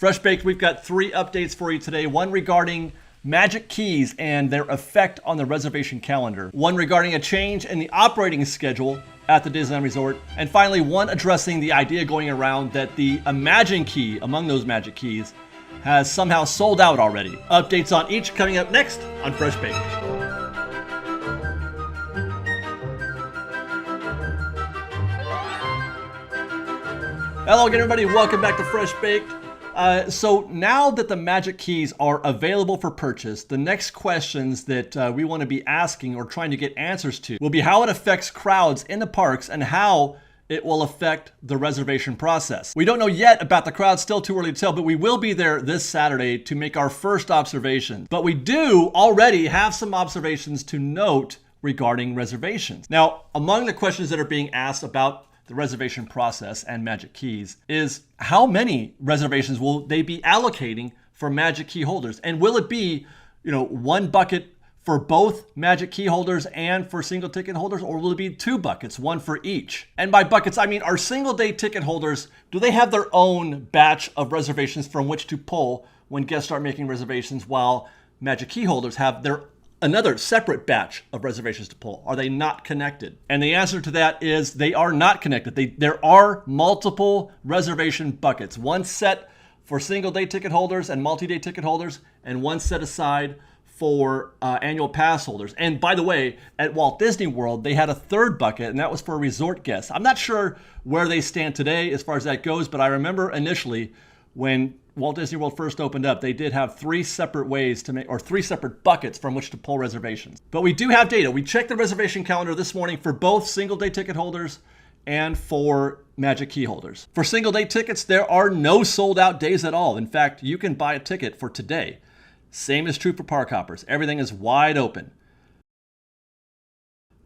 Fresh Baked, we've got 3 updates for you today. One regarding Magic Keys and their effect on the reservation calendar. One regarding a change in the operating schedule at the Disneyland Resort. And finally, one addressing the idea going around that the Imagine Key among those Magic Keys has somehow sold out already. Updates on each coming up next on Fresh Baked. Hello again, everybody. Welcome back to Fresh Baked. So now that the Magic Keys are available for purchase, the next questions that we want to be asking or trying to get answers to will be how it affects crowds in the parks and how it will affect the reservation process. We don't know yet about the crowd, still too early to tell, but we will be there this Saturday to make our first observation. But we do already have some observations to note regarding reservations. Now, among the questions that are being asked about the reservation process and Magic Keys is how many reservations will they be allocating for Magic Key holders? And will it be, one bucket for both Magic Key holders and for single ticket holders, or will it be 2 buckets, one for each? And by buckets, I mean, are single day ticket holders, do they have their own batch of reservations from which to pull when guests start making reservations, while Magic Key holders have their another separate batch of reservations to pull? Are they not connected? And the answer to that is they are not connected. There are multiple reservation buckets. One set for single day ticket holders and multi-day ticket holders, and one set aside for annual pass holders. And by the way, at Walt Disney World, they had a 3rd bucket, and that was for resort guests. I'm not sure where they stand today as far as that goes, but I remember initially when Walt Disney World first opened up, they did have 3 separate ways to make, or 3 separate buckets from which to pull reservations. But we do have data. We checked the reservation calendar this morning for both single day ticket holders and for Magic Key holders. For single day tickets, there are no sold out days at all. In fact, you can buy a ticket for today. Same is true for park hoppers. Everything is wide open.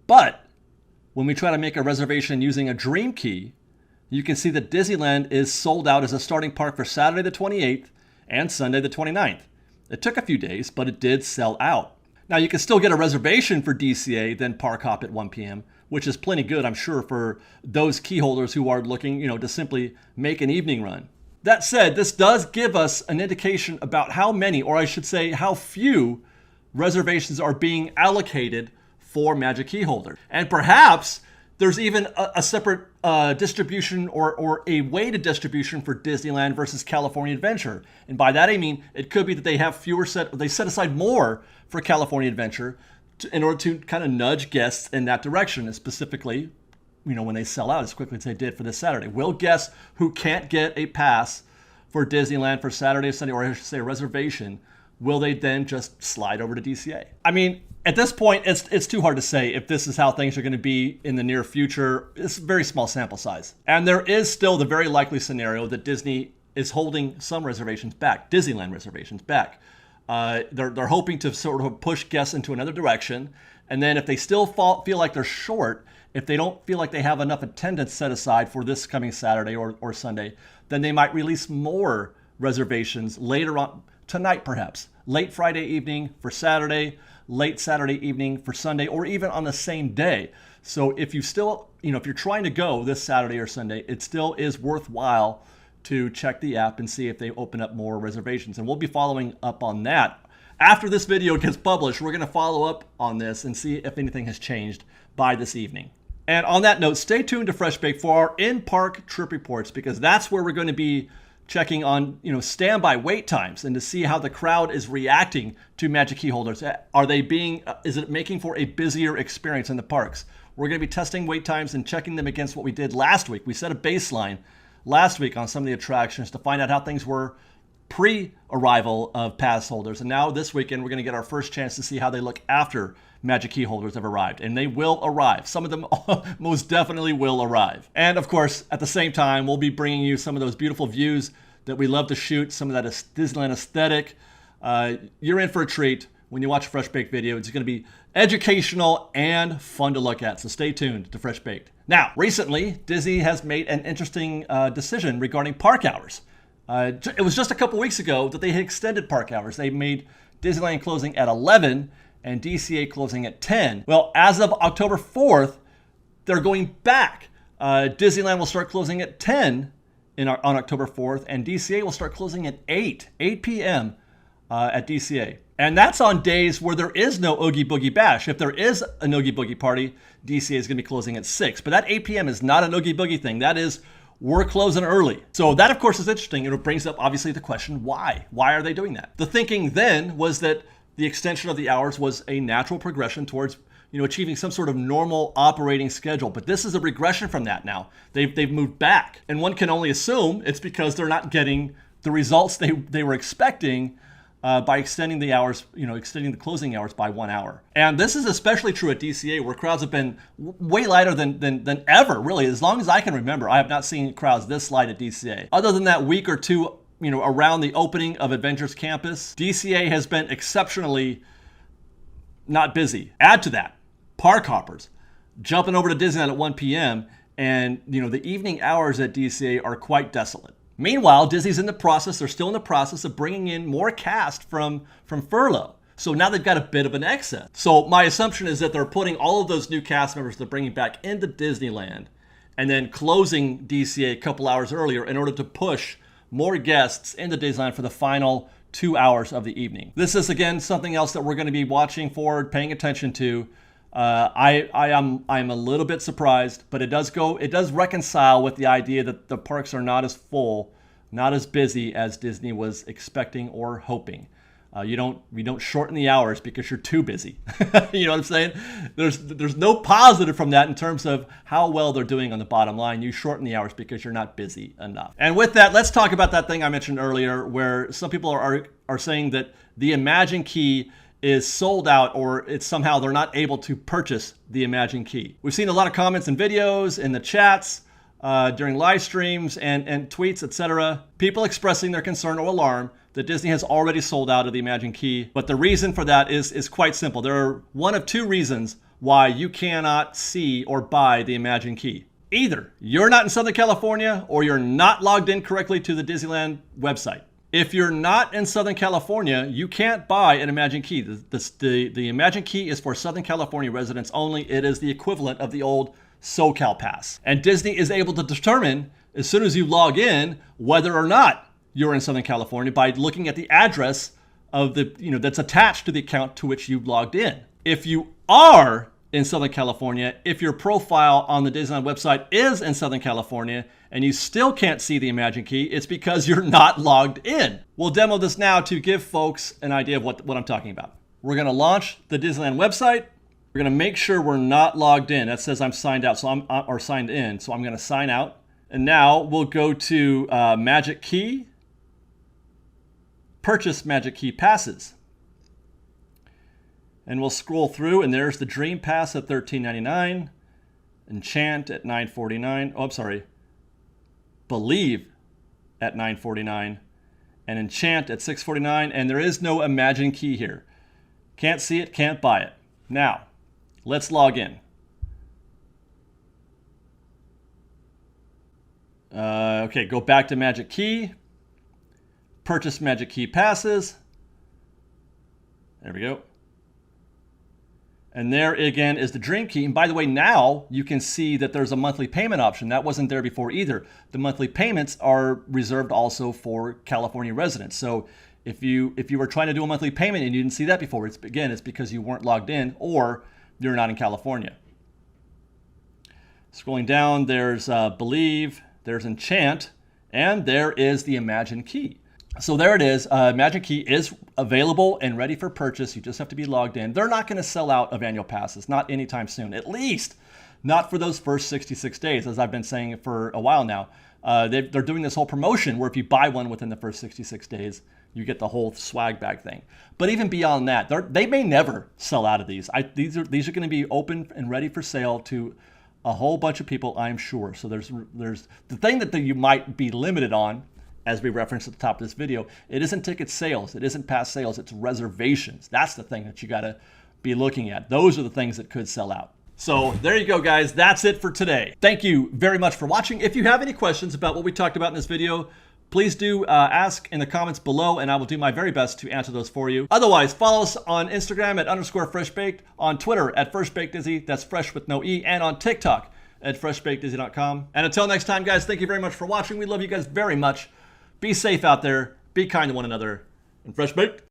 But when we try to make a reservation using a Dream Key, you can see that Disneyland is sold out as a starting park for Saturday the 28th and Sunday the 29th. It took a few days, but it did sell out. Now you can still get a reservation for DCA, then park hop at 1 p.m., which is plenty good, I'm sure, for those key holders who are looking, to simply make an evening run. That said, this does give us an indication about how many, or I should say how few, reservations are being allocated for Magic Key holders. And perhaps there's even a separate distribution or a weighted distribution for Disneyland versus California Adventure. And by that I mean it could be that they have they set aside more for California Adventure in order to kind of nudge guests in that direction, and specifically, when they sell out as quickly as they did for this Saturday. Will guests who can't get a pass for Disneyland for Saturday or Sunday, or I should say a reservation, will they then just slide over to DCA? I mean, at this point, it's too hard to say if this is how things are going to be in the near future. It's a very small sample size. And there is still the very likely scenario that Disney is holding some reservations back, Disneyland reservations back. They're hoping to sort of push guests into another direction. And then if they still feel like they're short, if they don't feel like they have enough attendance set aside for this coming Saturday or Sunday, then they might release more reservations later on, tonight perhaps, late Friday evening for Saturday, late Saturday evening for Sunday, or even on the same day. So if you still, if you're trying to go this Saturday or Sunday, it still is worthwhile to check the app and see if they open up more reservations. And we'll be following up on that. After this video gets published, we're going to follow up on this and see if anything has changed by this evening. And on that note, stay tuned to Fresh Baked for our in-park trip reports, because that's where we're going to be checking on, standby wait times and to see how the crowd is reacting to Magic Key holders. Is it making for a busier experience in the parks? We're going to be testing wait times and checking them against what we did last week. We set a baseline last week on some of the attractions to find out how things were pre-arrival of pass holders. And now this weekend, we're going to get our first chance to see how they look after Magic Key holders have arrived. And they will arrive. Some of them most definitely will arrive. And of course, at the same time, we'll be bringing you some of those beautiful views that we love to shoot, some of that Disneyland aesthetic. You're in for a treat when you watch a Fresh Baked video. It's going to be educational and fun to look at. So stay tuned to Fresh Baked. Now, recently, Disney has made an interesting decision regarding park hours. It was just a couple weeks ago that they had extended park hours. They made Disneyland closing at 11 and DCA closing at 10. Well, as of October 4th, they're going back. Disneyland will start closing at 10 on October 4th, and DCA will start closing at 8 p.m. At DCA. And that's on days where there is no Oogie Boogie Bash. If there is an Oogie Boogie party, DCA is going to be closing at 6. But that 8 p.m. is not an Oogie Boogie thing. That is, we're closing early. So that, of course, is interesting. It brings up, obviously, the question, why? Why are they doing that? The thinking then was that the extension of the hours was a natural progression towards achieving some sort of normal operating schedule. But this is a regression from that now. They've moved back. And one can only assume it's because they're not getting the results they were expecting by extending the hours, extending the closing hours by 1 hour. And this is especially true at DCA, where crowds have been way lighter than ever, really. As long as I can remember, I have not seen crowds this light at DCA. Other than that week or two, around the opening of Adventures Campus, DCA has been exceptionally not busy. Add to that, park hoppers jumping over to Disneyland at 1 p.m. and the evening hours at DCA are quite desolate. Meanwhile, Disney's they're still in the process of bringing in more cast from furlough. So now they've got a bit of an excess. So my assumption is that they're putting all of those new cast members they're bringing back into Disneyland and then closing DCA a couple hours earlier in order to push more guests into Disneyland for the final 2 hours of the evening. This is, again, something else that we're going to be watching for, paying attention to. I'm a little bit surprised, but it does reconcile with the idea that the parks are not as full, not as busy as Disney was expecting or hoping. You don't shorten the hours because you're too busy. You know what I'm saying? There's no positive from that in terms of how well they're doing on the bottom line. You shorten the hours because you're not busy enough. And with that, let's talk about that thing I mentioned earlier, where some people are saying that the Imagine Key is sold out, or it's somehow they're not able to purchase the Imagine Key. We've seen a lot of comments and videos in the chats during live streams and tweets, etc. People expressing their concern or alarm that Disney has already sold out of the Imagine Key. But the reason for that is quite simple. There are one of two reasons why you cannot see or buy the Imagine Key. Either you're not in Southern California or you're not logged in correctly to the Disneyland website. If you're not in Southern California, you can't buy an Imagine Key. The Imagine Key is for Southern California residents only. It is the equivalent of the old SoCal Pass. And Disney is able to determine, as soon as you log in, whether or not you're in Southern California by looking at the address of that's attached to the account to which you logged in. If you are in Southern California, if your profile on the Disneyland website is in Southern California and you still can't see the Imagine Key, it's because you're not logged in. We'll demo this now to give folks an idea of what I'm talking about. We're going to launch the Disneyland website. We're going to make sure we're not logged in. That says I'm signed out, or signed in. So I'm going to sign out. And now we'll go to Magic Key, purchase Magic Key passes. And we'll scroll through, and there's the Dream Pass at $13.99, Enchant at $9.49. Oh, I'm sorry. Believe at $9.49, and Enchant at $6.49. And there is no Imagine Key here. Can't see it, can't buy it. Now, let's log in. Okay, go back to Magic Key. Purchase Magic Key passes. There we go. And there again is the Dream Key. And by the way, now you can see that there's a monthly payment option. That wasn't there before either. The monthly payments are reserved also for California residents. So if you were trying to do a monthly payment and you didn't see that before, it's because you weren't logged in or you're not in California. Scrolling down, there's Believe, there's Enchant, and there is the Imagine Key. So there it is. Imagine Key is available and ready for purchase. You just have to be logged in. They're not going to sell out of annual passes, not anytime soon. At least not for those first 66 days, as I've been saying for a while now. They're doing this whole promotion where if you buy one within the first 66 days, you get the whole swag bag thing. But even beyond that, they may never sell out of these. These are going to be open and ready for sale to a whole bunch of people, I'm sure. So there's the thing that you might be limited on, as we referenced at the top of this video, it isn't ticket sales, it isn't pass sales, it's reservations. That's the thing that you got to be looking at. Those are the things that could sell out. So there you go, guys. That's it for today. Thank you very much for watching. If you have any questions about what we talked about in this video, please do ask in the comments below, and I will do my very best to answer those for you. Otherwise, follow us on Instagram at _FreshBaked, on Twitter at FreshBakedIzzy, that's fresh with no E, and on TikTok at freshbakeddisney.com. And until next time, guys, thank you very much for watching. We love you guys very much. Be safe out there. Be kind to one another. And fresh baked.